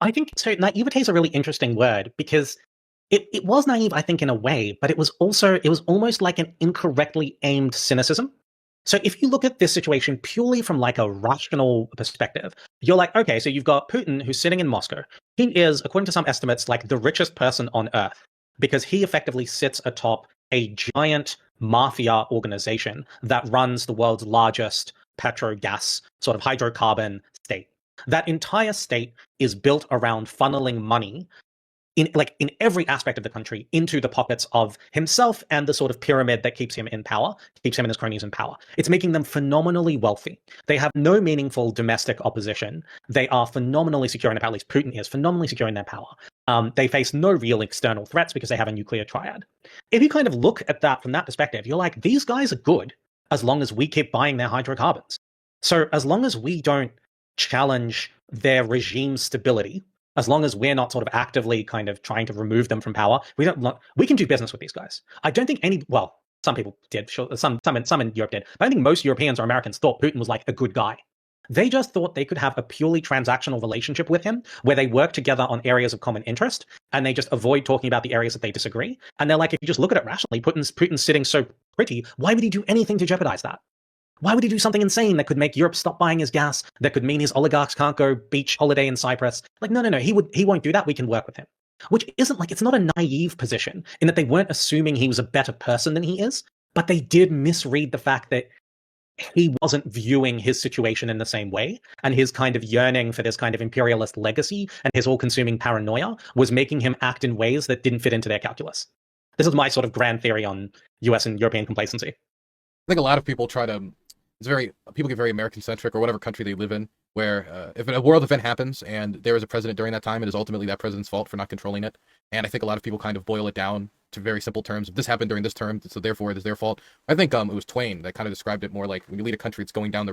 I think so. Naivete is a really interesting word because it was naive, I think, in a way, but it was almost like an incorrectly aimed cynicism. So if you look at this situation purely from like a rational perspective, you're like, okay, so you've got Putin who's sitting in Moscow. He is, according to some estimates, like the richest person on earth because he effectively sits atop a giant mafia organization that runs the world's largest petro gas sort of hydrocarbon state. That entire state is built around funneling money in every aspect of the country into the pockets of himself and the sort of pyramid that keeps him in power, keeps him and his cronies in power. It's making them phenomenally wealthy. They have no meaningful domestic opposition. They are phenomenally secure in their power. At least Putin is phenomenally secure in their power. They face no real external threats because they have a nuclear triad. If you kind of look at that from that perspective, you're like, these guys are good as long as we keep buying their hydrocarbons. So as long as we don't challenge their regime stability, as long as we're not sort of actively kind of trying to remove them from power, we can do business with these guys. I don't think some people did, sure, some in Europe did, but I think most Europeans or Americans thought Putin was like a good guy. They just thought they could have a purely transactional relationship with him where they work together on areas of common interest and they just avoid talking about the areas that they disagree. And they're like, if you just look at it rationally, Putin's sitting so pretty, why would he do anything to jeopardize that? Why would he do something insane that could make Europe stop buying his gas, that could mean his oligarchs can't go beach holiday in Cyprus? Like, no, he won't do that. We can work with him. Which isn't like, it's not a naive position in that they weren't assuming he was a better person than he is, but they did misread the fact that he wasn't viewing his situation in the same way, and his kind of yearning for this kind of imperialist legacy and his all-consuming paranoia was making him act in ways that didn't fit into their calculus. This is my sort of grand theory on US and European complacency. I think a lot of people people get very American-centric or whatever country they live in, where if a world event happens and there is a president during that time, it is ultimately that president's fault for not controlling it. And I think a lot of people kind of boil it down to very simple terms. This happened during this term, so therefore it is their fault. I think it was Twain that kind of described it more like when you lead a country, it's going down the